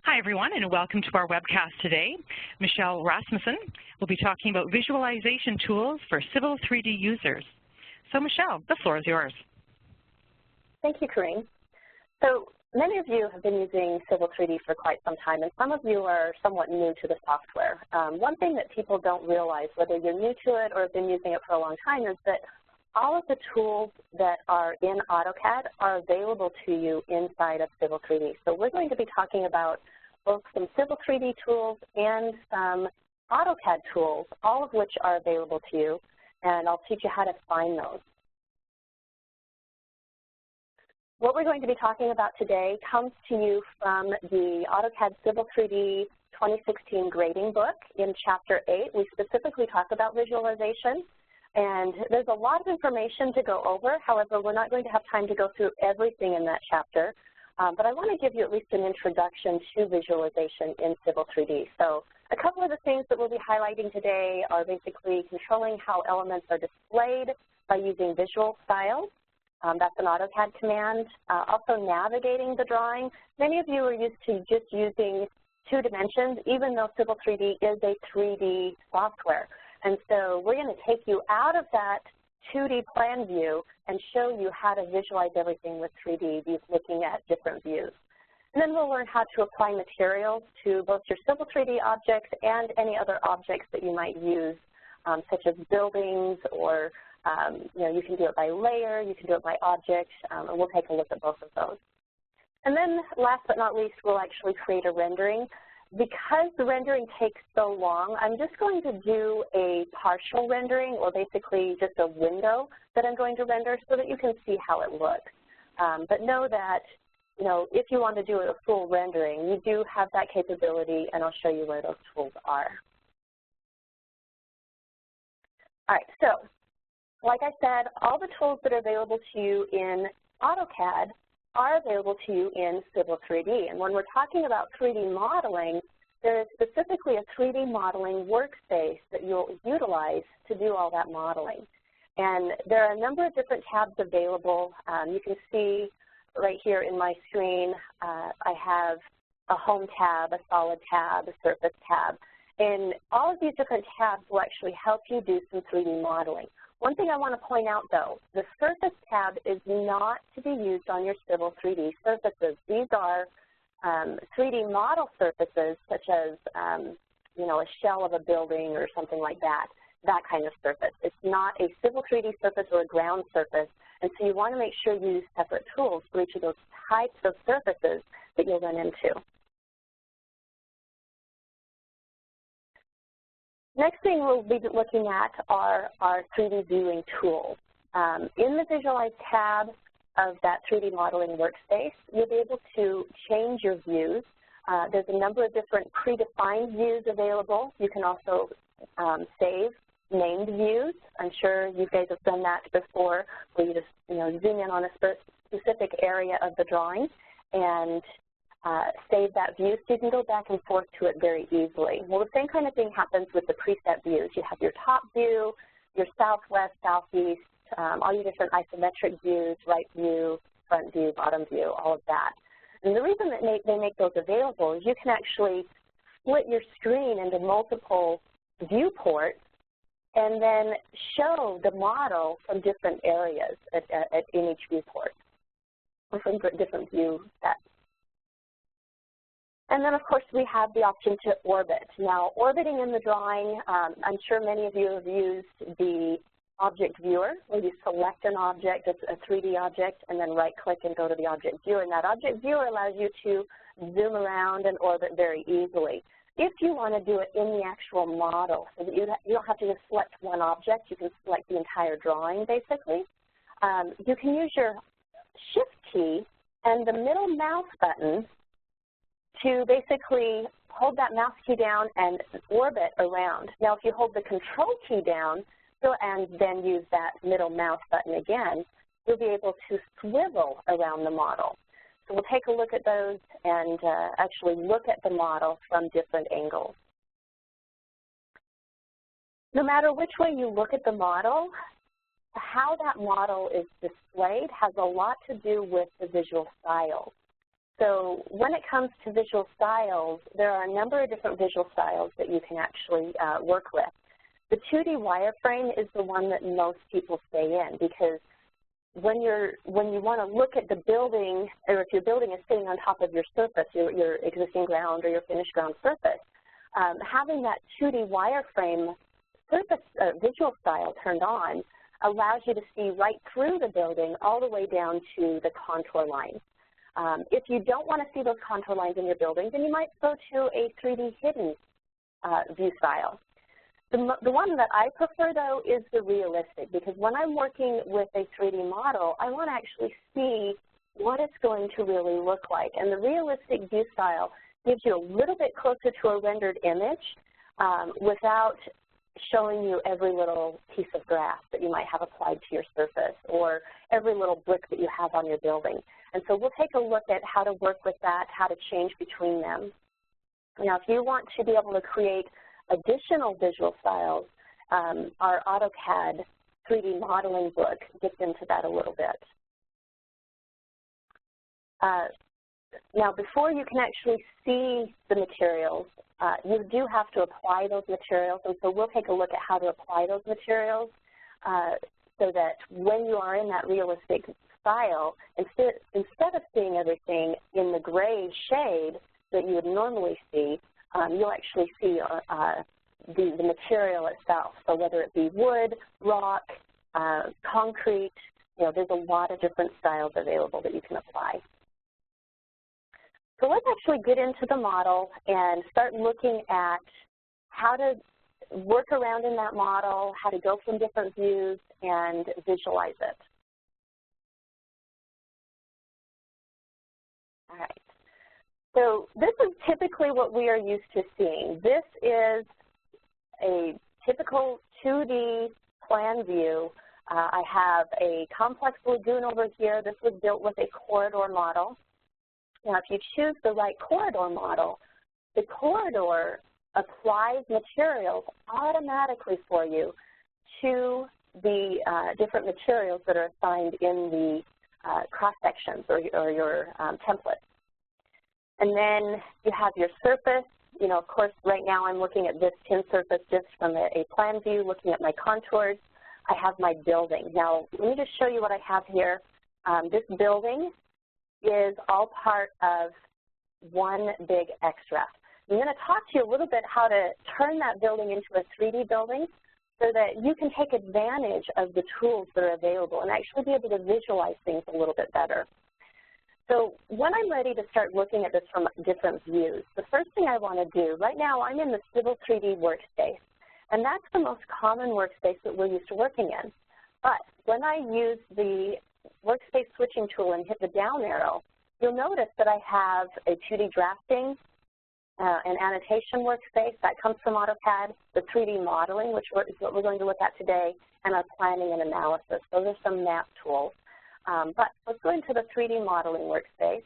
Hi, everyone, and welcome to our webcast today. Michelle Rasmussen will be talking about visualization tools for Civil 3D users. So, Michelle, the floor is yours. Thank you, Corinne. So, many of you have been using Civil 3D for quite some time, and some of you are somewhat new to the software. One thing that people don't realize, whether you're new to it or have been using it for a long time, is that all of the tools that are in AutoCAD are available to you inside of Civil 3D. So we're going to be talking about both some Civil 3D tools and some AutoCAD tools, all of which are available to you, and I'll teach you how to find those. What we're going to be talking about today comes to you from the AutoCAD Civil 3D 2016 grading book. In Chapter 8, we specifically talk about visualization, and there's a lot of information to go over. However, we're not going to have time to go through everything in that chapter, but I want to give you at least an introduction to visualization in Civil 3D. So a couple of the things that we'll be highlighting today are basically controlling how elements are displayed by using visual styles. That's an AutoCAD command. Also navigating the drawing. Many of you are used to just using 2 dimensions, even though Civil 3D is a 3D software. And so we're going to take you out of that 2D plan view and show you how to visualize everything with 3D, looking at different views. And then we'll learn how to apply materials to both your Civil 3D objects and any other objects that you might use, such as buildings or you can do it by layer, you can do it by object, and we'll take a look at both of those. And then last but not least, we'll actually create a rendering. Because the rendering takes so long, I'm just going to do a partial rendering, or basically just a window that I'm going to render so that you can see how it looks. But know that, if you want to do a full rendering, you do have that capability, and I'll show you where those tools are. All right, so like I said, all the tools that are available to you in AutoCAD are available to you in Civil 3D. And when we're talking about 3D modeling, there is specifically a 3D modeling workspace that you'll utilize to do all that modeling. And there are a number of different tabs available. You can see right here in my screen, I have a Home tab, a Solid tab, a Surface tab. And all of these different tabs will actually help you do some 3D modeling. One thing I want to point out, though, the Surface tab is not to be used on your Civil 3D surfaces. These are 3D model surfaces, such as, a shell of a building or something like that, that kind of surface. It's not a Civil 3D surface or a ground surface, and so you want to make sure you use separate tools for each of those types of surfaces that you'll run into. Next thing we'll be looking at are our 3D viewing tools. In the Visualize tab of that 3D modeling workspace, you'll be able to change your views. There's a number of different predefined views available. You can also save named views. I'm sure you guys have done that before, where you just zoom in on a specific area of the drawing and save that view, so you can go back and forth to it very easily. Well, the same kind of thing happens with the preset views. You have your top view, your southwest, southeast, all your different isometric views, right view, front view, bottom view, all of that. And the reason that they make those available is you can actually split your screen into multiple viewports and then show the model from different areas in each viewport, or from different view sets. And then, of course, we have the option to orbit. Now, orbiting in the drawing, I'm sure many of you have used the object viewer, where you select an object, a 3D object, and then right-click and go to the object viewer. And that object viewer allows you to zoom around and orbit very easily. If you want to do it in the actual model, so that you don't have to just select one object, you can select the entire drawing, basically. You can use your Shift key and the middle mouse button to basically hold that mouse key down and orbit around. Now, if you hold the Control key down and then use that middle mouse button again, you'll be able to swivel around the model. So we'll take a look at those and actually look at the model from different angles. No matter which way you look at the model, how that model is displayed has a lot to do with the visual style. So when it comes to visual styles, there are a number of different visual styles that you can actually work with. The 2D wireframe is the one that most people stay in, because when you want to look at the building, or if your building is sitting on top of your surface, your existing ground or your finished ground surface, having that 2D wireframe surface visual style turned on allows you to see right through the building all the way down to the contour lines. If you don't want to see those contour lines in your building, then you might go to a 3D hidden view style. The one that I prefer, though, is the realistic, because when I'm working with a 3D model, I want to actually see what it's going to really look like. And the realistic view style gives you a little bit closer to a rendered image without showing you every little piece of grass that you might have applied to your surface or every little brick that you have on your building. And so we'll take a look at how to work with that, how to change between them. Now, if you want to be able to create additional visual styles, our AutoCAD 3D modeling book gets into that a little bit. Now, before you can actually see the materials, you do have to apply those materials, and so we'll take a look at how to apply those materials so that when you are in that realistic style, instead of seeing everything in the gray shade that you would normally see, you'll actually see the material itself. So whether it be wood, rock, concrete, there's a lot of different styles available that you can apply. So let's actually get into the model and start looking at how to work around in that model, how to go from different views and visualize it. All right. So this is typically what we are used to seeing. This is a typical 2D plan view. I have a complex lagoon over here. This was built with a corridor model. Now, if you choose the right corridor model, the corridor applies materials automatically for you to the different materials that are assigned in the cross-sections or your template. And then you have your surface. Of course, right now I'm looking at this tin surface just from a plan view, looking at my contours. I have my building. Now, let me just show you what I have here. This building is all part of one big extra. I'm going to talk to you a little bit how to turn that building into a 3D building so that you can take advantage of the tools that are available and actually be able to visualize things a little bit better. So when I'm ready to start looking at this from different views, the first thing I want to do, right now I'm in the Civil 3D workspace, and that's the most common workspace that we're used to working in. But when I use the workspace switching tool and hit the down arrow, you'll notice that I have a 2D drafting, an annotation workspace that comes from AutoCAD, the 3D modeling, which is what we're going to look at today, and our planning and analysis. Those are some map tools. But let's go into the 3D modeling workspace.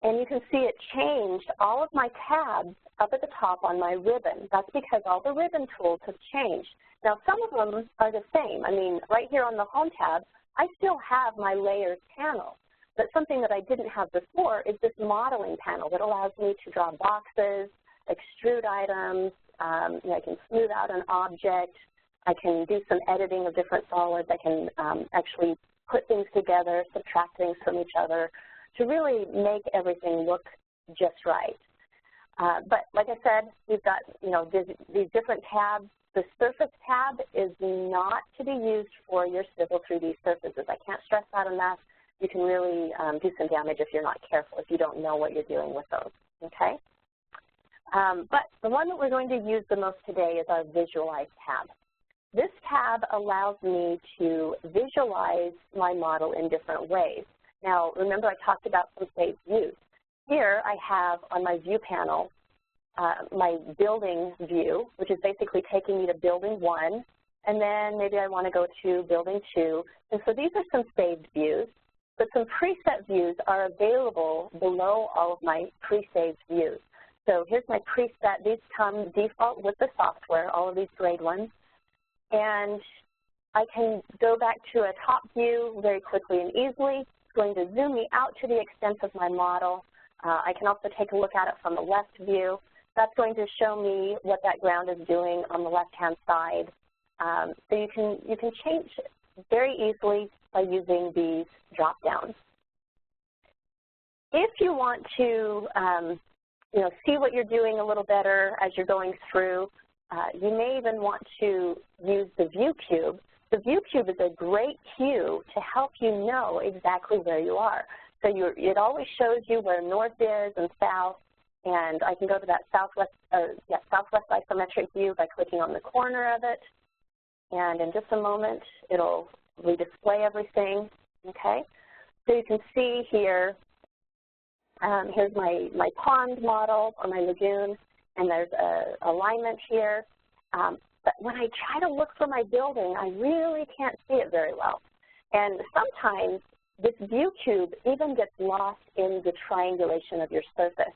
And you can see it changed all of my tabs up at the top on my ribbon. That's because all the ribbon tools have changed. Now, some of them are the same. I mean, right here on the Home tab, I still have my Layers panel. But something that I didn't have before is this modeling panel that allows me to draw boxes, extrude items, I can smooth out an object, I can do some editing of different solids, I can actually put things together, subtract things from each other to really make everything look just right. But like I said, we've got these different tabs. The Surface tab is not to be used for your Civil 3D surfaces. I can't stress that enough. You can really do some damage if you're not careful, if you don't know what you're doing with those, okay? But the one that we're going to use the most today is our Visualize tab. This tab allows me to visualize my model in different ways. Now, remember I talked about some saved views. Here I have on my view panel my building view, which is basically taking me to building 1, and then maybe I want to go to building 2. And so these are some saved views, but some preset views are available below all of my pre-saved views. So here's my preset. These come default with the software, all of these grade ones. And I can go back to a top view very quickly and easily. It's going to zoom me out to the extent of my model. I can also take a look at it from the left view. That's going to show me what that ground is doing on the left-hand side. So you can change very easily by using these drop-downs. If you want to see what you're doing a little better as you're going through, you may even want to use the view cube. The view cube is a great cue to help you know exactly where you are. So it always shows you where north is and south, and I can go to that southwest isometric view by clicking on the corner of it, and in just a moment it'll redisplay everything. Okay, so you can see here, here's my pond model or my lagoon, and there's a alignment here. But when I try to look for my building, I really can't see it very well. And sometimes this view cube even gets lost in the triangulation of your surface.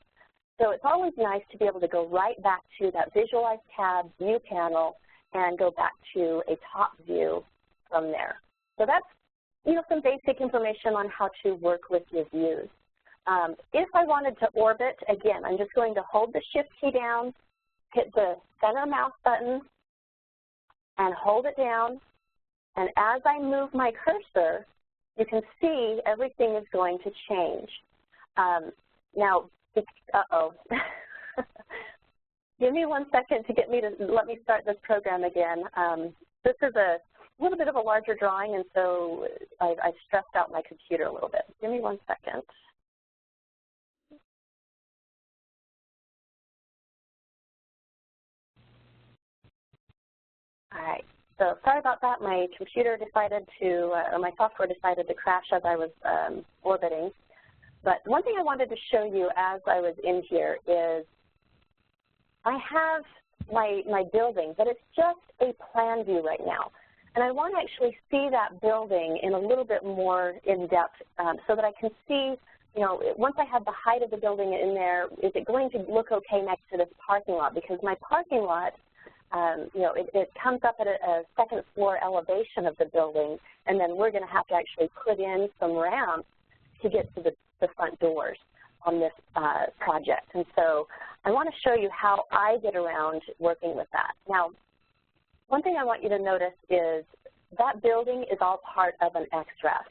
So it's always nice to be able to go right back to that Visualize tab, View panel, and go back to a top view from there. So that's some basic information on how to work with your views. If I wanted to orbit, again, I'm just going to hold the Shift key down, hit the center mouse button, and hold it down. And as I move my cursor, you can see everything is going to change. Now, give me 1 second to let me start this program again. This is a little bit of a larger drawing, and so I've stressed out my computer a little bit. Give me 1 second. All right, so sorry about that. My computer decided to, or my software decided to crash as I was orbiting. But one thing I wanted to show you as I was in here is I have my building, but it's just a plan view right now. And I want to actually see that building in a little bit more in depth so that I can see, once I have the height of the building in there, is it going to look okay next to this parking lot? Because my parking lot, it comes up at a second floor elevation of the building, and then we're going to have to actually put in some ramps to get to the front doors on this project. And so I want to show you how I get around working with that. Now, one thing I want you to notice is that building is all part of an XREF.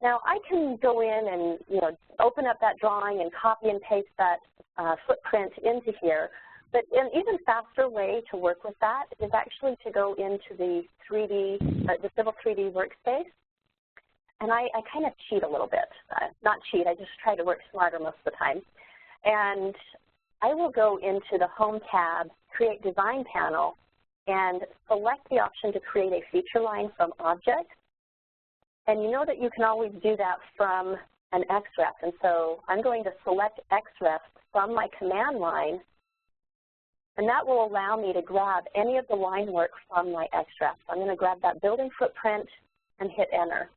Now, I can go in and, open up that drawing and copy and paste that footprint into here. But an even faster way to work with that is actually to go into the Civil 3D Workspace. And I kind of cheat a little bit. Not cheat, I just try to work smarter most of the time. And I will go into the Home tab, Create Design panel, and select the option to create a feature line from Object. And you know that you can always do that from an XREF. And so I'm going to select XREF from my command line, and that will allow me to grab any of the line work from my XREF. So I'm going to grab that building footprint and hit Enter.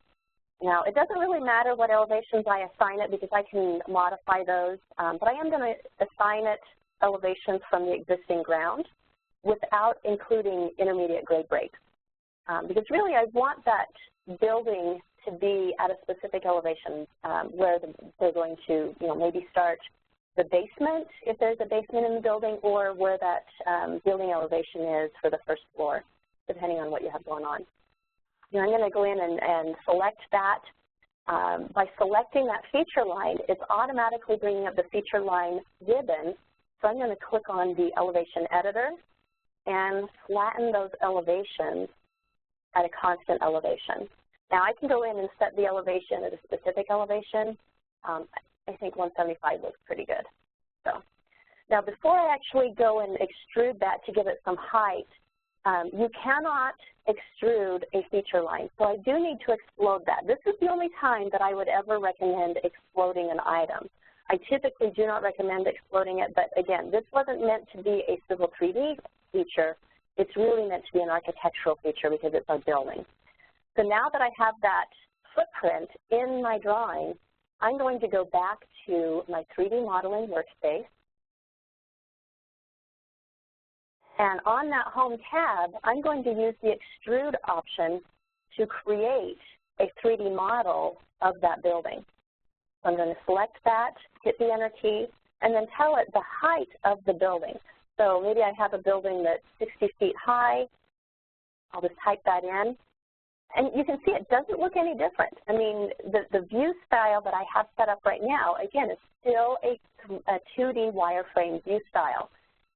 Now, it doesn't really matter what elevations I assign it because I can modify those, but I am going to assign it elevations from the existing ground without including intermediate grade breaks. Because really I want that building to be at a specific elevation where they're going to, maybe start the basement, if there's a basement in the building, or where that building elevation is for the first floor, depending on what you have going on. I'm going to go in and select that. By selecting that feature line, it's automatically bringing up the feature line ribbon. So I'm going to click on the elevation editor and flatten those elevations at a constant elevation. Now I can go in and set the elevation at a specific elevation. I think 175 looks pretty good. So now before I actually go and extrude that to give it some height, you cannot extrude a feature line. So I do need to explode that. This is the only time that I would ever recommend exploding an item. I typically do not recommend exploding it, but again, this wasn't meant to be a Civil 3D feature. It's really meant to be an architectural feature because it's a building. So now that I have that footprint in my drawing, I'm going to go back to my 3D modeling workspace. And on that Home tab, I'm going to use the Extrude option to create a 3D model of that building. So I'm going to select that, hit the Enter key, and then tell it the height of the building. So maybe I have a building that's 60 feet high. I'll just type that in. And you can see it doesn't look any different. I mean, the view style that I have set up right now, again, is still a 2D wireframe view style.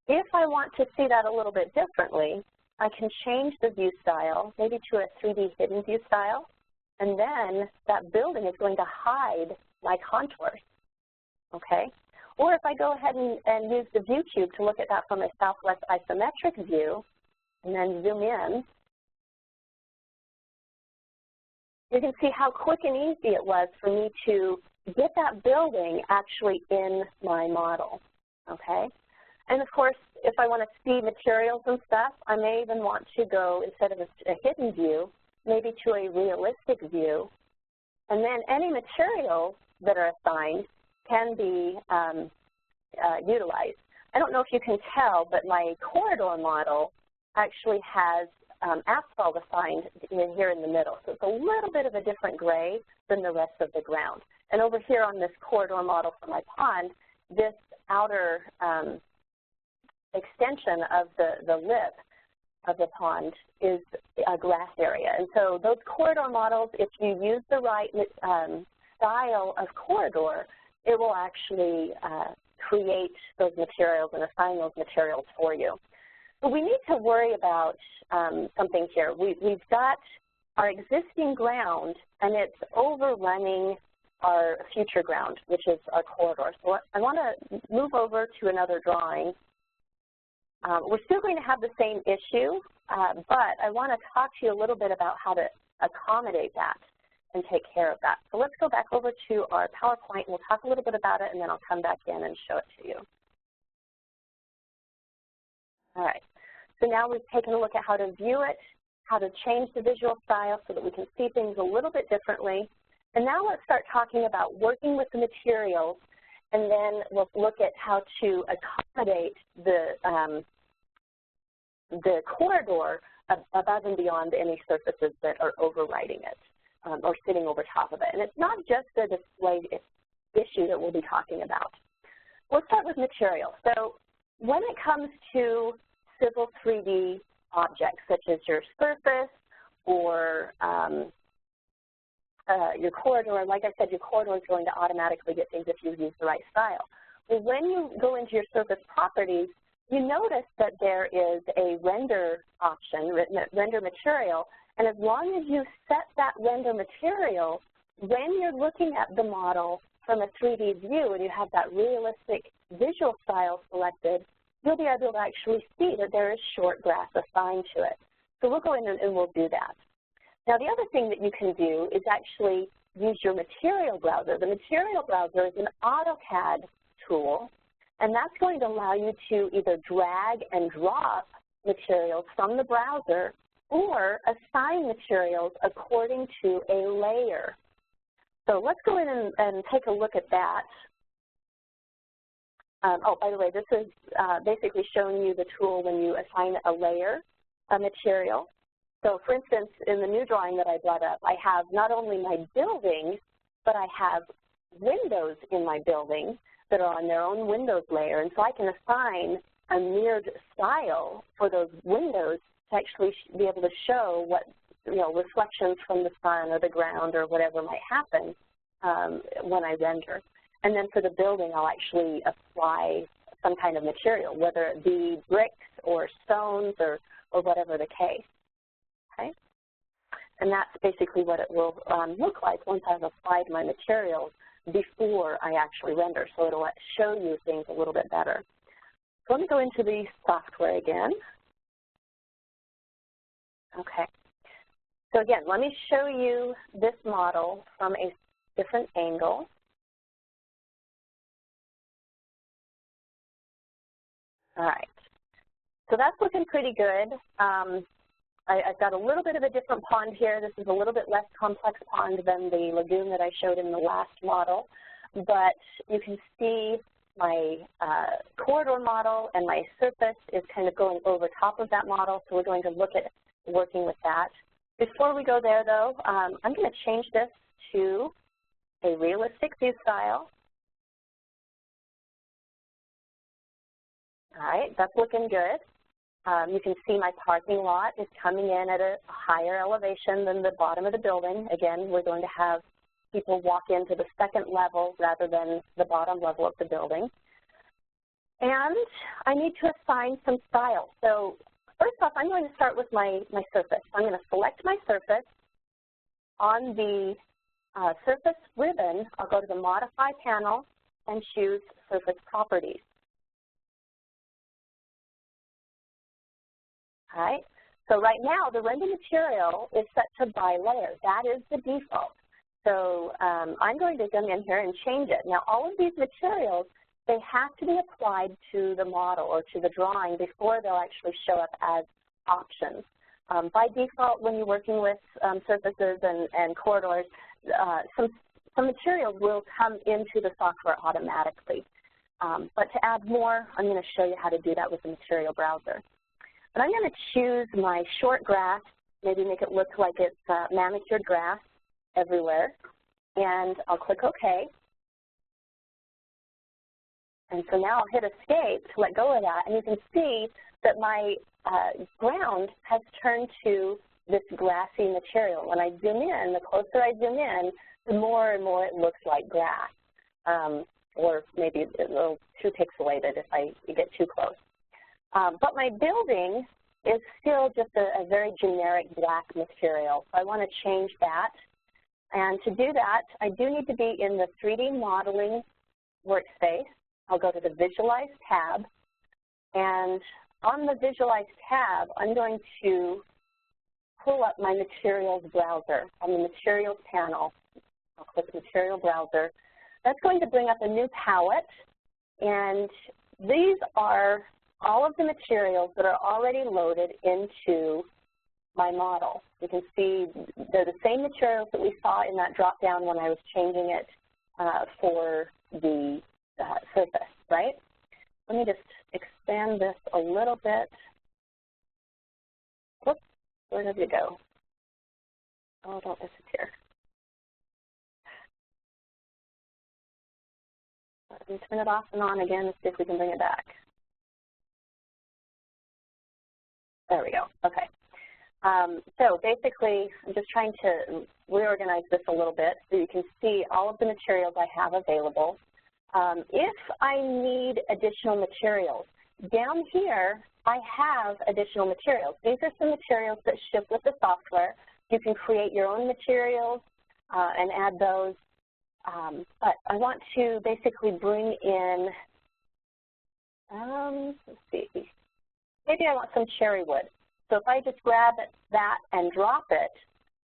If I want to see that a little bit differently, I can change the view style, maybe to a 3D hidden view style, and then that building is going to hide my contours, okay? Or if I go ahead and use the view cube to look at that from a southwest isometric view, and then zoom in, you can see how quick and easy it was for me to get that building actually in my model, okay? And of course, if I want to see materials and stuff, I may even want to go, instead of a hidden view, maybe to a realistic view. And then any materials that are assigned can be utilized. I don't know if you can tell, but my corridor model actually has asphalt assigned here in the middle. So it's a little bit of a different gray than the rest of the ground. And over here on this corridor model for my pond, this outer extension of the lip of the pond is a grass area. And so those corridor models, if you use the right style of corridor, it will actually create those materials and assign those materials for you. But we need to worry about something here. We've got our existing ground, and it's overrunning our future ground, which is our corridor. So I want to move over to another drawing. We're still going to have the same issue, but I want to talk to you a little bit about how to accommodate that and take care of that. So let's go back over to our PowerPoint, and we'll talk a little bit about it, and then I'll come back in and show it to you. All right. So now we've taken a look at how to view it, how to change the visual style so that we can see things a little bit differently. And now let's start talking about working with the materials, and then we'll look at how to accommodate the corridor above and beyond any surfaces that are overriding it or sitting over top of it. And it's not just a display issue that we'll be talking about. We'll start with materials. So when it comes to civil 3D objects, such as your surface or your corridor, like I said, your corridor is going to automatically get things if you use the right style. Well, when you go into your surface properties, you notice that there is a render option, render material, and as long as you set that render material, when you're looking at the model from a 3D view and you have that realistic visual style selected, you'll be able to actually see that there is short grass assigned to it. So we'll go in and we'll do that. Now the other thing that you can do is actually use your material browser. The material browser is an AutoCAD tool, and that's going to allow you to either drag and drop materials from the browser or assign materials according to a layer. So let's go in and take a look at that. Oh, by the way, this is basically showing you the tool when you assign a layer, a material. So for instance, in the new drawing that I brought up, I have not only my building, but I have windows in my building that are on their own windows layer. And so I can assign a mirrored style for those windows to actually be able to show what, reflections from the sun or the ground or whatever might happen when I render. And then for the building, I'll actually apply some kind of material, whether it be bricks or stones or whatever the case, okay? And that's basically what it will look like once I've applied my materials before I actually render, so it'll show you things a little bit better. So let me go into the software again. Okay. So again, let me show you this model from a different angle. All right. So that's looking pretty good. I've got a little bit of a different pond here. This is a little bit less complex pond than the lagoon that I showed in the last model. But you can see my corridor model and my surface is kind of going over top of that model, so we're going to look at working with that. Before we go there, though, I'm going to change this to a realistic view style. All right, that's looking good. You can see my parking lot is coming in at a higher elevation than the bottom of the building. Again, we're going to have people walk into the second level rather than the bottom level of the building. And I need to assign some style. So first off, I'm going to start with my surface. I'm going to select my surface. On the surface ribbon, I'll go to the Modify panel and choose Surface Properties. All right, so right now the render material is set to by layer. That is the default. So I'm going to come in here and change it. Now all of these materials, they have to be applied to the model or to the drawing before they'll actually show up as options. By default, when you're working with surfaces and corridors, some materials will come into the software automatically. But to add more, I'm going to show you how to do that with the material browser. But I'm going to choose my short grass, maybe make it look like it's manicured grass everywhere, and I'll click OK. And so now I'll hit Escape to let go of that, and you can see that my ground has turned to this grassy material. When I zoom in, the closer I zoom in, the more and more it looks like grass, or maybe a little too pixelated if I get too close. But my building is still just a very generic black material, so I want to change that. And to do that, I do need to be in the 3D modeling workspace. I'll go to the Visualize tab, and on the Visualize tab, I'm going to pull up my Materials browser. On the Materials panel, I'll click Material Browser. That's going to bring up a new palette, and these are all of the materials that are already loaded into my model. You can see they're the same materials that we saw in that drop-down when I was changing it for the surface, right? Let me just expand this a little bit. Whoops, where did you go? Oh, don't disappear. Let me turn it off and on again and see if we can bring it back. There we go, okay. So basically, I'm just trying to reorganize this a little bit so you can see all of the materials I have available. If I need additional materials, down here I have additional materials. These are some materials that ship with the software. You can create your own materials and add those. But I want to basically bring in, let's see, maybe I want some cherry wood. So if I just grab that and drop it,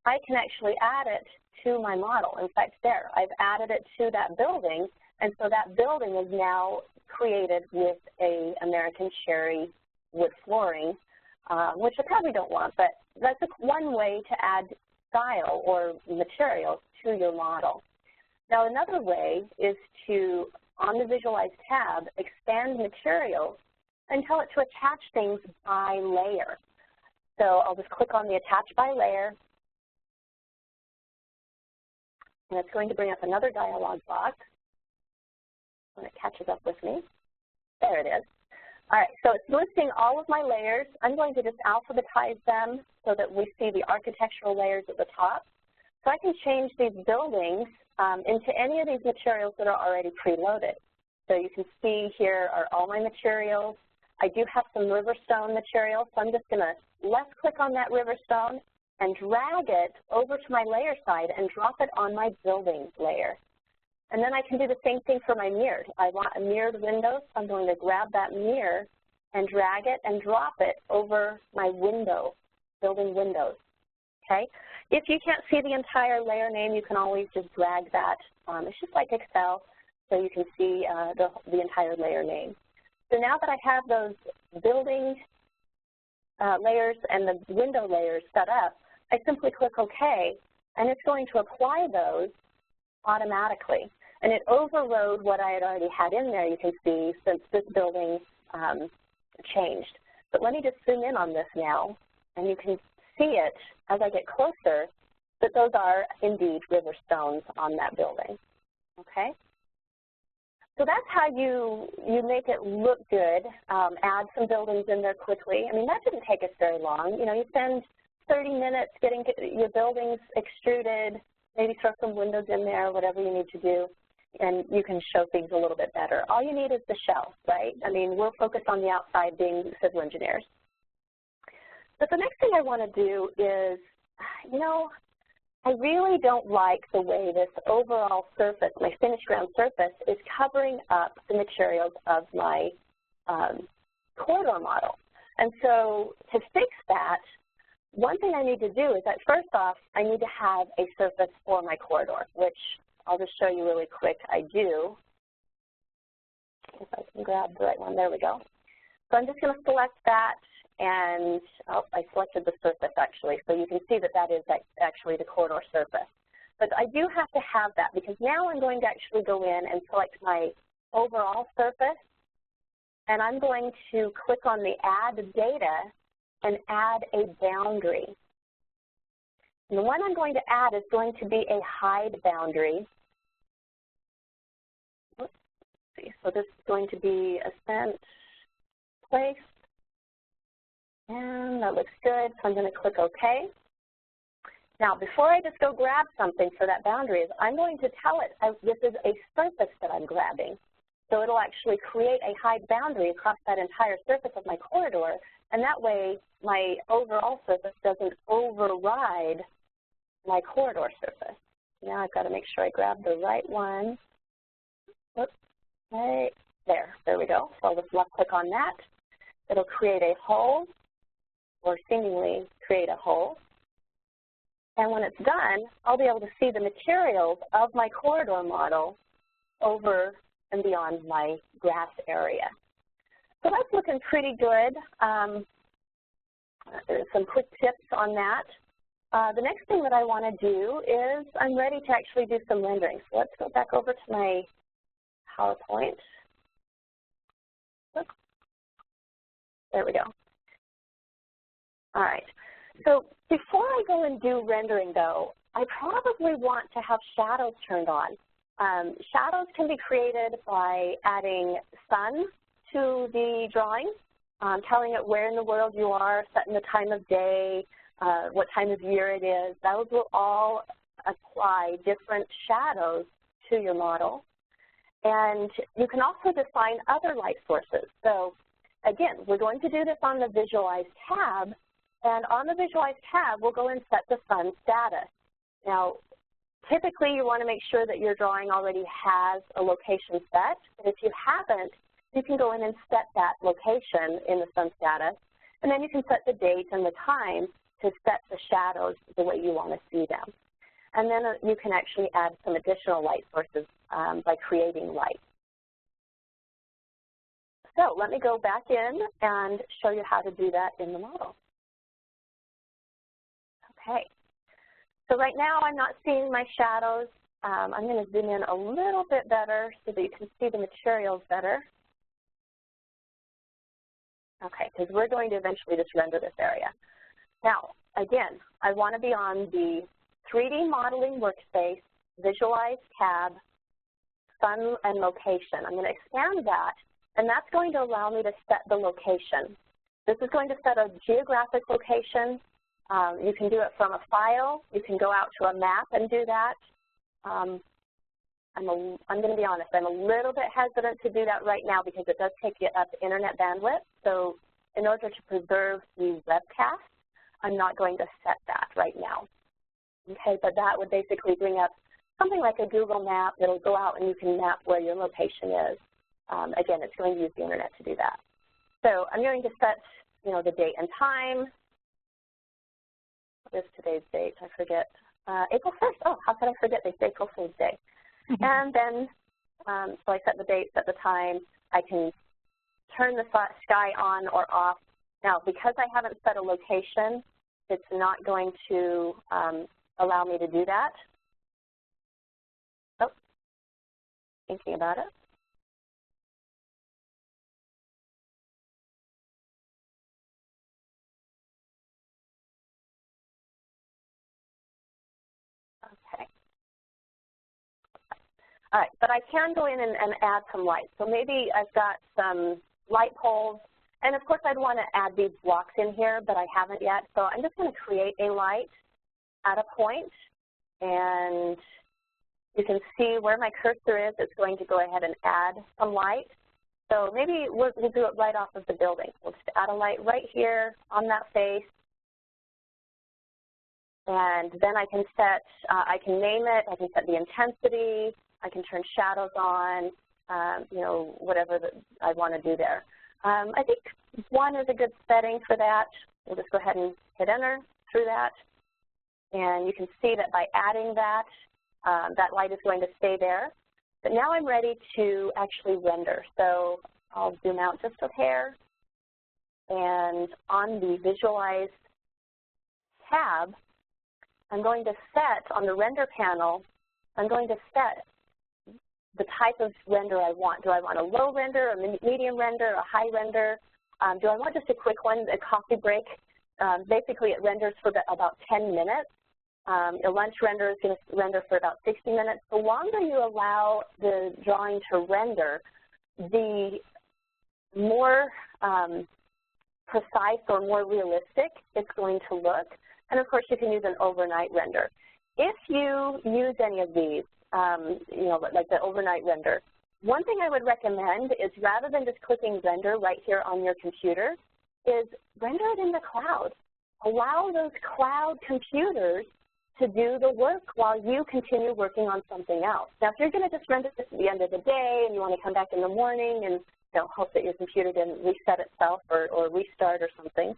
I can actually add it to my model. In fact, there, I've added it to that building, and so that building is now created with a American cherry wood flooring, which I probably don't want, but that's one way to add style or materials to your model. Now another way is to, on the Visualize tab, expand materials and tell it to attach things by layer. So I'll just click on the Attach by Layer, and it's going to bring up another dialog box when it catches up with me. There it is. All right, so it's listing all of my layers. I'm going to just alphabetize them so that we see the architectural layers at the top. So I can change these buildings into any of these materials that are already preloaded. So you can see here are all my materials. I do have some Riverstone material, so I'm just going to left-click on that Riverstone and drag it over to my layer side and drop it on my building layer. And then I can do the same thing for my mirrored. I want a mirrored window, so I'm going to grab that mirror and drag it and drop it over my window, building windows, okay? If you can't see the entire layer name, you can always just drag that. It's just like Excel, so you can see the entire layer name. So now that I have those building layers and the window layers set up, I simply click OK, and it's going to apply those automatically. And it overrode what I had already had in there, you can see, since this building changed. But let me just zoom in on this now, and you can see it as I get closer that those are indeed river stones on that building, okay? So that's how you make it look good, add some buildings in there quickly. I mean, that didn't take us very long. You know, you spend 30 minutes getting your buildings extruded, maybe throw some windows in there, whatever you need to do, and you can show things a little bit better. All you need is the shell, right? I mean, we're focused on the outside being civil engineers. But the next thing I want to do is, you know, I really don't like the way this overall surface, my finished ground surface, is covering up the materials of my corridor model. And so to fix that, one thing I need to do is that first off, I need to have a surface for my corridor, which I'll just show you really quick. I do. If I can grab the right one, there we go. So I'm just going to select that. And I selected the surface actually, so you can see that that is actually the corridor surface. But I do have to have that because now I'm going to actually go in and select my overall surface, and I'm going to click on the Add Data and add a boundary. And the one I'm going to add is going to be a hide boundary. Let's see, so this is going to be Ascent Place. And that looks good, so I'm going to click OK. Now, before I just go grab something for that boundary, I'm going to tell it this is a surface that I'm grabbing. So it'll actually create a hide boundary across that entire surface of my corridor, and that way my overall surface doesn't override my corridor surface. Now I've got to make sure I grab the right one. Oops, right there. There we go. So I'll just left click on that. It'll create a hole, or seemingly create a hole. And when it's done, I'll be able to see the materials of my corridor model over and beyond my grass area. So that's looking pretty good. Some quick tips on that. The next thing that I want to do is I'm ready to actually do some rendering. So let's go back over to my PowerPoint. Oops. There we go. All right, so before I go and do rendering though, I probably want to have shadows turned on. Shadows can be created by adding sun to the drawing, telling it where in the world you are, setting the time of day, what time of year it is. Those will all apply different shadows to your model. And you can also define other light sources. So again, we're going to do this on the Visualize tab. And on the Visualize tab, we'll go and set the sun status. Now, typically you want to make sure that your drawing already has a location set. And if you haven't, you can go in and set that location in the sun status. And then you can set the date and the time to set the shadows the way you want to see them. And then you can actually add some additional light sources by creating light. So let me go back in and show you how to do that in the model. Okay, so right now I'm not seeing my shadows. I'm going to zoom in a little bit better so that you can see the materials better. Okay, because we're going to eventually just render this area. Now, again, I want to be on the 3D Modeling Workspace, Visualize tab, Sun and Location. I'm going to expand that, and that's going to allow me to set the location. This is going to set a geographic location. You can do it from a file. You can go out to a map and do that. I'm going to be honest, I'm a little bit hesitant to do that right now because it does take you up internet bandwidth. So in order to preserve the webcast, I'm not going to set that right now. Okay, but that would basically bring up something like a Google map. It'll go out and you can map where your location is. Again, it's going to use the internet to do that. So I'm going to set, the date and time. What is today's date? I forget. April 1st. Oh, how could I forget? It's April Fool's Day. And then, so I set the date, set the time. I can turn the sky on or off. Now, because I haven't set a location, it's not going to allow me to do that. Oh, thinking about it. All right, but I can go in and add some light. So maybe I've got some light poles, and of course I'd want to add these blocks in here, but I haven't yet. So I'm just going to create a light at a point, and you can see where my cursor is. It's going to go ahead and add some light. So maybe we'll do it right off of the building. We'll just add a light right here on that face. And then I can set, I can name it, I can set the intensity, I can turn shadows on, you know, whatever I want to do there. I think 1 is a good setting for that. We'll just go ahead and hit enter through that. And you can see that by adding that, that light is going to stay there. But now I'm ready to actually render. So I'll zoom out just a hair. And on the Visualize tab, I'm going to set on the render panel, I'm going to set the type of render I want. Do I want a low render, a medium render, a high render? Do I want just a quick one, a coffee break? Basically, it renders for about 10 minutes. A lunch render is going to render for about 60 minutes. The longer you allow the drawing to render, the more precise or more realistic it's going to look. And of course, you can use an overnight render. If you use any of these, you know, like the overnight render, one thing I would recommend is rather than just clicking render right here on your computer, is render it in the cloud. Allow those cloud computers to do the work while you continue working on something else. Now, if you're going to just render this at the end of the day and you want to come back in the morning and hope that your computer didn't reset itself or restart or something,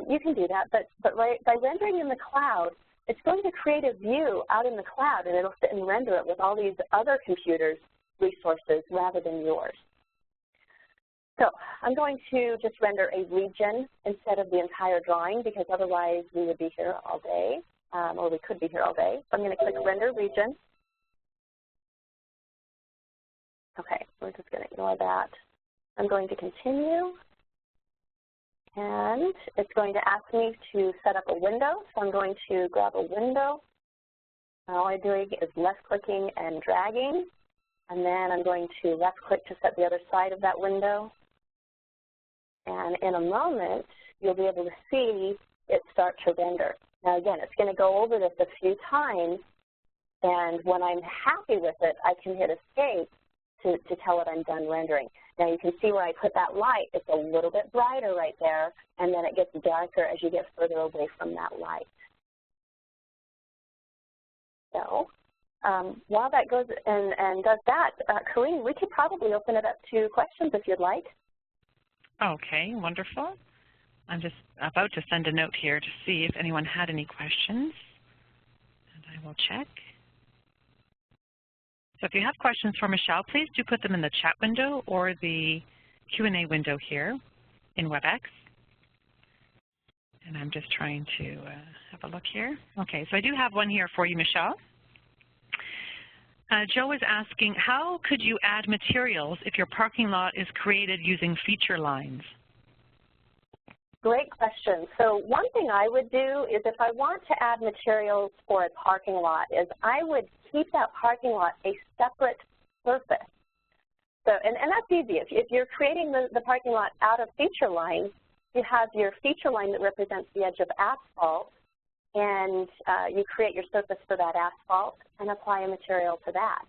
you can do that. But by rendering in the cloud, it's going to create a view out in the cloud, and it'll sit and render it with all these other computers' resources rather than yours. So I'm going to just render a region instead of the entire drawing, because otherwise we would be here all day, or we could be here all day. So I'm going to click Render Region. Okay, we're just going to ignore that. I'm going to continue, and it's going to ask me to set up a window. So I'm going to grab a window. All I'm doing is left-clicking and dragging, and then I'm going to left-click to set the other side of that window. And in a moment, you'll be able to see it start to render. Now again, it's going to go over this a few times, and when I'm happy with it, I can hit Escape to tell it I'm done rendering. Now you can see where I put that light, it's a little bit brighter right there, and then it gets darker as you get further away from that light. So while that goes and does that, Corrine, we could probably open it up to questions if you'd like. Okay, wonderful. I'm just about to send a note here to see if anyone had any questions, and I will check. So if you have questions for Michelle, please do put them in the chat window or the Q&A window here in WebEx. And I'm just trying to have a look here. Okay, so I do have one here for you, Michelle. Joe is asking, how could you add materials if your parking lot is created using feature lines? Great question. So one thing I would do is if I want to add materials for a parking lot is I would keep that parking lot a separate surface. So, and that's easy. If you're creating the parking lot out of feature lines, you have your feature line that represents the edge of asphalt, and you create your surface for that asphalt and apply a material to that.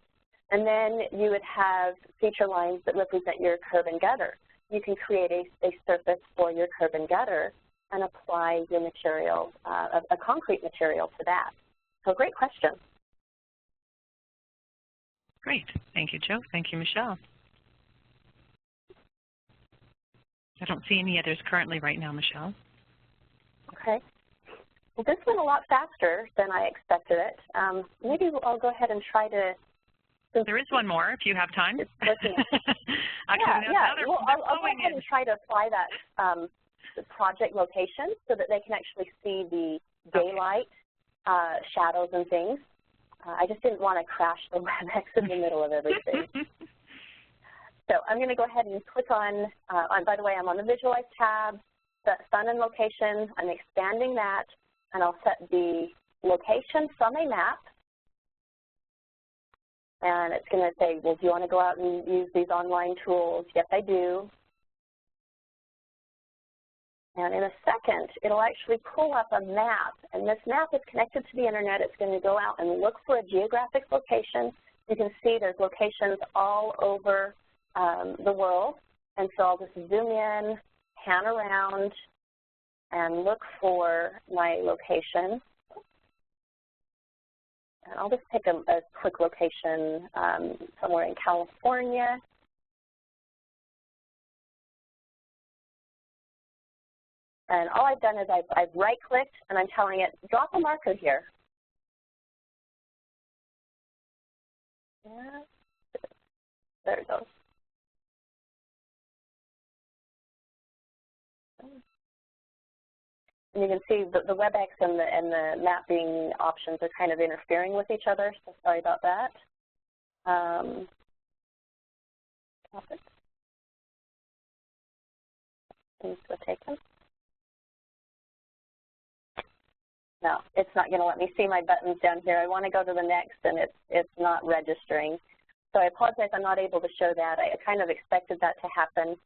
And then you would have feature lines that represent your curb and gutter. You can create a surface for your curb and gutter and apply your material, a concrete material to that. So great question. Great. Thank you, Joe. Thank you, Michelle. I don't see any others currently right now, Michelle. Okay. Well, this went a lot faster than I expected it. Maybe I'll go ahead and try to. There is one more if you have time. Actually, well, I'll go ahead and try to apply that the project location so that they can actually see the daylight, shadows, and things. I just didn't want to crash the WebEx in the middle of everything. So I'm going to go ahead and click on, by the way, I'm on the Visualize tab, the sun and location. I'm expanding that, and I'll set the location from a map. And it's going to say, well, do you want to go out and use these online tools? Yes, I do. And in a second, it'll actually pull up a map. And this map is connected to the Internet. It's going to go out and look for a geographic location. You can see there's locations all over the world. And so I'll just zoom in, pan around, and look for my location. And I'll just pick a quick location somewhere in California. And all I've done is I've right-clicked, and I'm telling it, drop a marker here. Yeah. There it goes. And you can see the WebEx and the mapping options are kind of interfering with each other, so sorry about that. Topic. Things were taken. No, it's not going to let me see my buttons down here. I want to go to the next, and it's not registering. So I apologize, I'm not able to show that. I kind of expected that to happen.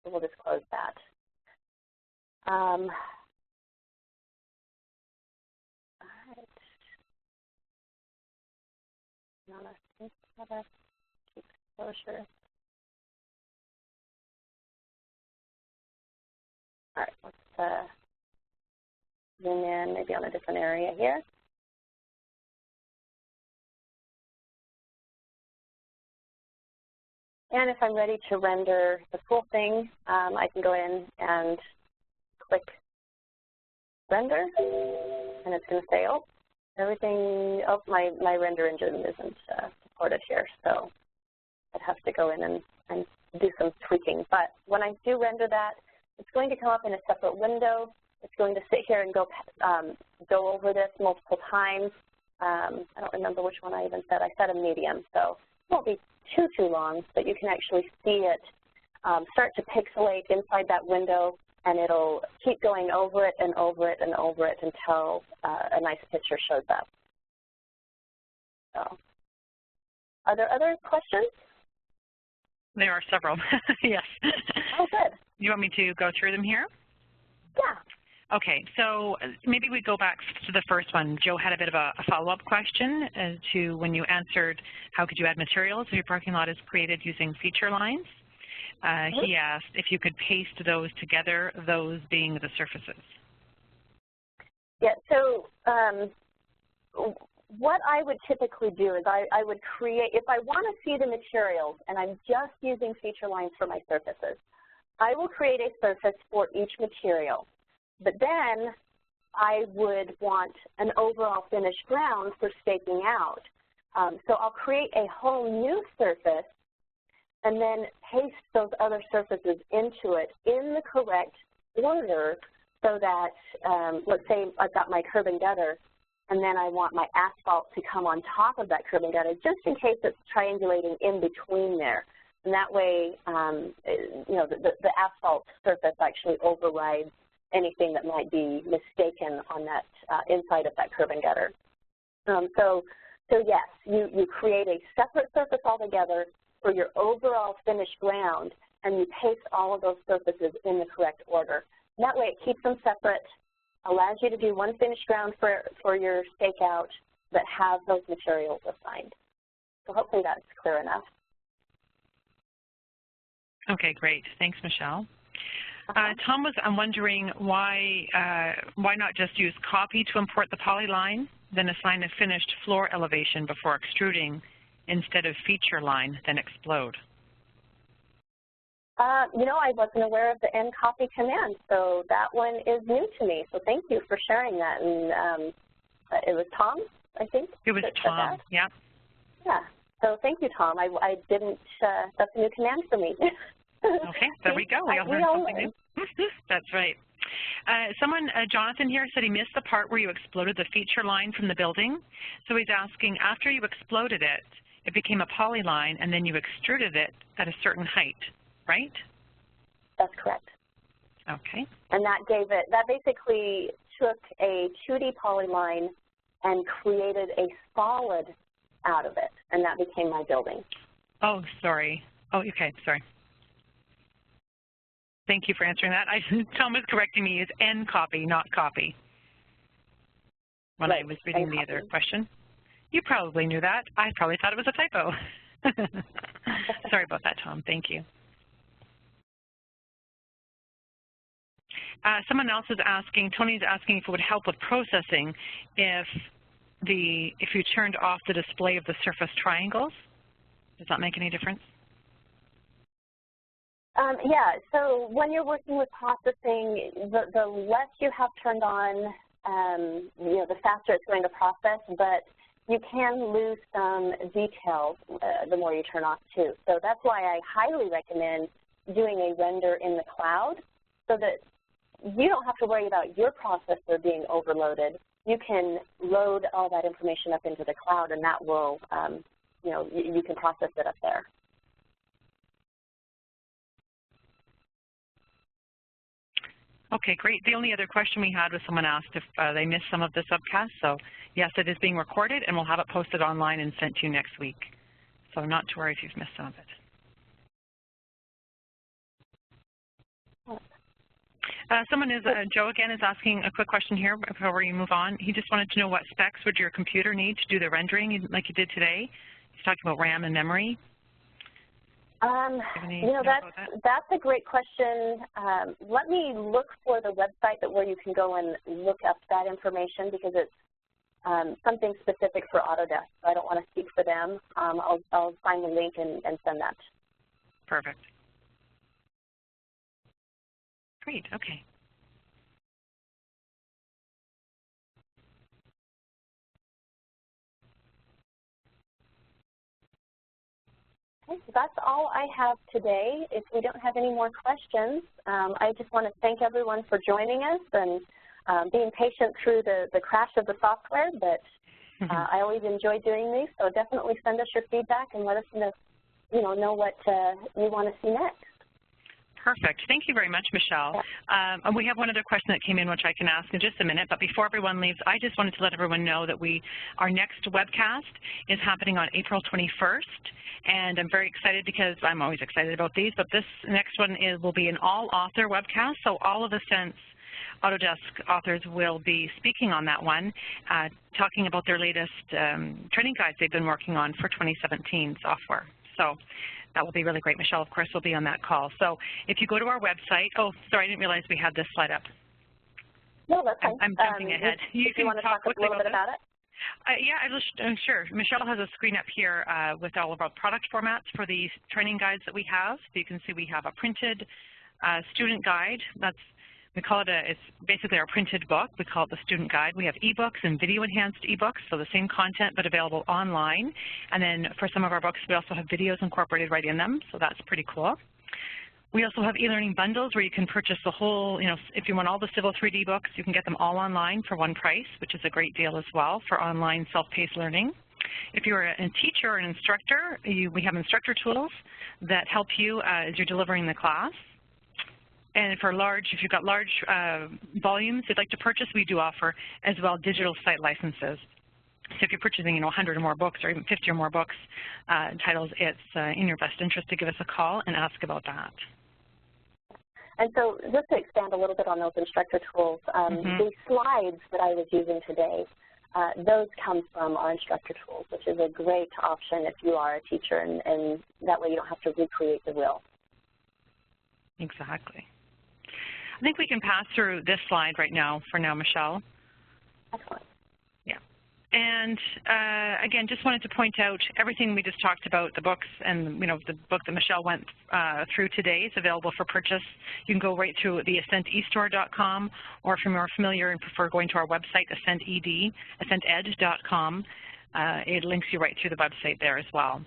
So we'll just close that. All right. Exposure. All right, let's zoom in maybe on a different area here. And if I'm ready to render the full thing, I can go in and click render, and it's going to say, oh, everything, oh, my render engine isn't supported here, so I'd have to go in and do some tweaking. But when I do render that, it's going to come up in a separate window. It's going to sit here and go over this multiple times. I don't remember which one I even said. I said a medium, so it won't be too long, but you can actually see it start to pixelate inside that window, and it'll keep going over it and over it and over it until a nice picture shows up. So, are there other questions? There are several, yes. Oh, good. You want me to go through them here? Yeah. Okay, so maybe we go back to the first one. Joe had a bit of a follow-up question as to when you answered how could you add materials if your parking lot is created using feature lines. He asked if you could paste those together, those being the surfaces. Yeah, so what I would typically do is I would create, if I want to see the materials and I'm just using feature lines for my surfaces, I will create a surface for each material. But then I would want an overall finished ground for staking out. So I'll create a whole new surface and then paste those other surfaces into it in the correct order so that, let's say I've got my curb and gutter, and then I want my asphalt to come on top of that curb and gutter, just in case it's triangulating in between there. And that way, you know, the asphalt surface actually overrides anything that might be mistaken on that inside of that curb and gutter. So yes, you create a separate surface altogether for your overall finished ground, and you paste all of those surfaces in the correct order. And that way it keeps them separate, allows you to do one finished ground for your stakeout, but have those materials assigned. So hopefully that's clear enough. Okay, great. Thanks, Michelle. Tom was wondering why not just use copy to import the polyline, then assign a finished floor elevation before extruding instead of feature line, then explode? You know, I wasn't aware of the end copy command, so that one is new to me. So thank you for sharing that. And it was Tom, I think? It was Tom, yeah. Yeah, so thank you, Tom. I didn't, that's a new command for me. Okay, there we go. We all learned something new. That's right. Jonathan here said he missed the part where you exploded the feature line from the building. So he's asking, after you exploded it, it became a polyline, and then you extruded it at a certain height, right? That's correct. Okay. And that gave it, that basically took a 2D polyline and created a solid out of it, and that became my building. Oh, sorry. Oh, okay, sorry. Thank you for answering that. Tom was correcting me. It's N copy, not copy, when I was reading the other question. You probably knew that. I probably thought it was a typo. Sorry about that, Tom. Thank you. Someone else is asking, Tony's asking if it would help with processing if you turned off the display of the surface triangles. Does that make any difference? Yeah, so when you're working with processing, the less you have turned on, the faster it's going to process, but you can lose some details the more you turn off too. So that's why I highly recommend doing a render in the cloud so that you don't have to worry about your processor being overloaded. You can load all that information up into the cloud, and that will, you can process it up there. Okay, great. The only other question we had was someone asked if they missed some of this webcast. So yes, it is being recorded, and we'll have it posted online and sent to you next week. So not to worry if you've missed some of it. Joe again is asking a quick question here before we move on. He just wanted to know what specs would your computer need to do the rendering like you did today. He's talking about RAM and memory. That's a great question. Let me look for the website where you can go and look up that information because it's something specific for Autodesk. So I don't want to speak for them. I'll find the link and send that. Perfect. Great, okay. Okay, so that's all I have today. If we don't have any more questions, I just want to thank everyone for joining us and being patient through the crash of the software, but I always enjoy doing these, so definitely send us your feedback and let us know what you want to see next. Perfect. Thank you very much, Michelle. And we have one other question that came in, which I can ask in just a minute. But before everyone leaves, I just wanted to let everyone know that our next webcast is happening on April 21st. And I'm very excited because I'm always excited about these. But this next one will be an all-author webcast. So all of the Sense Autodesk authors will be speaking on that one, talking about their latest training guides they've been working on for 2017 software. So that will be really great. Michelle, of course, will be on that call. So if you go to our website, oh, sorry, I didn't realize we had this slide up. No, that's fine. I'm jumping ahead. You can want to talk a little bit about it? Yeah, sure. Michelle has a screen up here with all of our product formats for the training guides that we have. So you can see we have a printed student guide. We call it it's basically our printed book. We call it the student guide. We have eBooks and video-enhanced eBooks, so the same content but available online. And then for some of our books, we also have videos incorporated right in them, so that's pretty cool. We also have e-learning bundles where you can purchase the whole, if you want all the Civil 3D books, you can get them all online for one price, which is a great deal as well for online self-paced learning. If you're a teacher or an instructor, we have instructor tools that help you as you're delivering the class. And if you've got large volumes you'd like to purchase, we do offer as well digital site licenses. So if you're purchasing 100 or more books or even 50 or more books, titles, it's in your best interest to give us a call and ask about that. And so just to expand a little bit on those instructor tools, the slides that I was using today, those come from our instructor tools, which is a great option if you are a teacher, and that way you don't have to recreate the wheel. Exactly. I think we can pass through this slide right now for now, Michelle. Excellent. Yeah. And again, just wanted to point out everything we just talked about, the books and the book that Michelle went through today is available for purchase. You can go right through the AscentEstore.com, or if you're more familiar and prefer going to our website, AscentEd.com, it links you right through the website there as well.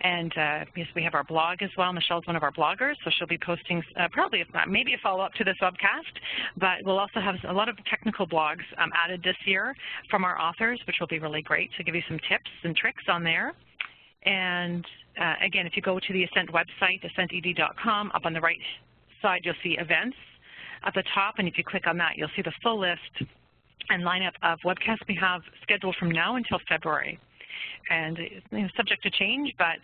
And yes, we have our blog as well. Michelle's one of our bloggers, so she'll be posting probably, maybe a follow-up to this webcast, but we'll also have a lot of technical blogs added this year from our authors, which will be really great to give you some tips and tricks on there. And again, if you go to the Ascent website, AscentEd.com, up on the right side you'll see events at the top, and if you click on that, you'll see the full list and lineup of webcasts we have scheduled from now until February. And subject to change, but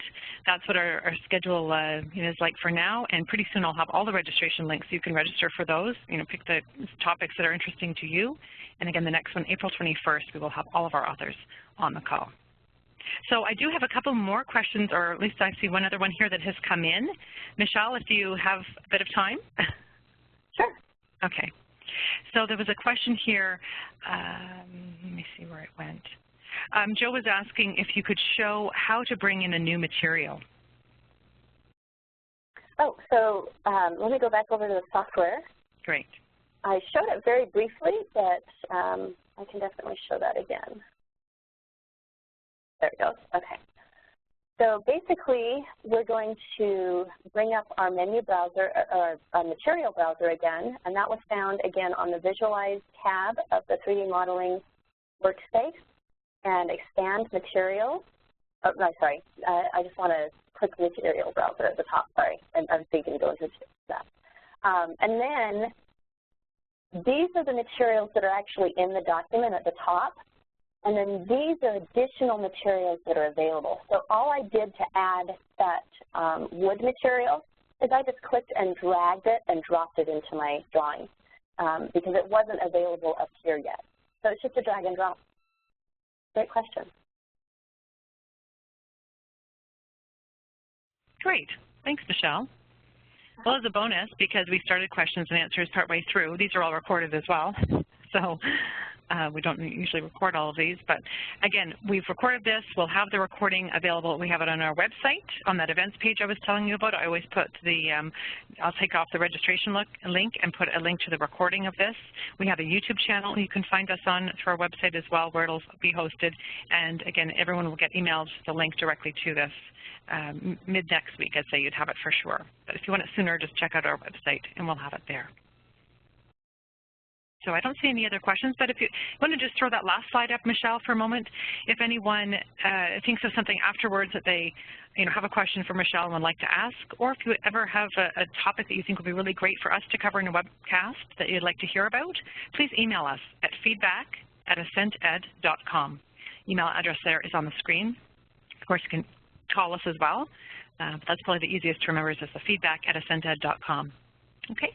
that's what our schedule is like for now. And pretty soon I'll have all the registration links so you can register for those. Pick the topics that are interesting to you. And again, the next one, April 21st, we will have all of our authors on the call. So I do have a couple more questions, or at least I see one other one here that has come in. Michelle, if you have a bit of time. Sure. Okay. So there was a question here. Let me see where it went. Joe was asking if you could show how to bring in a new material. Oh, so let me go back over to the software. Great. I showed it very briefly, but I can definitely show that again. There it goes. Okay. So basically, we're going to bring up our menu browser, or our material browser again, and that was found again on the Visualize tab of the 3D Modeling Workspace, and expand materials. Oh, no, sorry. I just want to click material browser at the top. Sorry, and I was thinking to go into that. And then these are the materials that are actually in the document at the top. And then these are additional materials that are available. So all I did to add that wood material is I just clicked and dragged it and dropped it into my drawing because it wasn't available up here yet. So it's just a drag and drop. Great question. Great. Thanks, Michelle. Well, as a bonus, because we started questions and answers partway through, these are all recorded as well. So we don't usually record all of these. But again, we've recorded this. We'll have the recording available. We have it on our website, on that events page I was telling you about. I always put the, I'll take off the registration link and put a link to the recording of this. We have a YouTube channel you can find us on through our website as well, where it'll be hosted. And again, everyone will get emailed the link directly to this. Mid-next week, I'd say you'd have it for sure. But if you want it sooner, just check out our website and we'll have it there. So I don't see any other questions, but if you want to just throw that last slide up, Michelle, for a moment. If anyone thinks of something afterwards that they have a question for Michelle and would like to ask, or if you ever have a topic that you think would be really great for us to cover in a webcast that you'd like to hear about, please email us at feedback@ascented.com. Email address there is on the screen. Of course, you can call us as well. But that's probably the easiest to remember is just the feedback@ascented.com. Okay.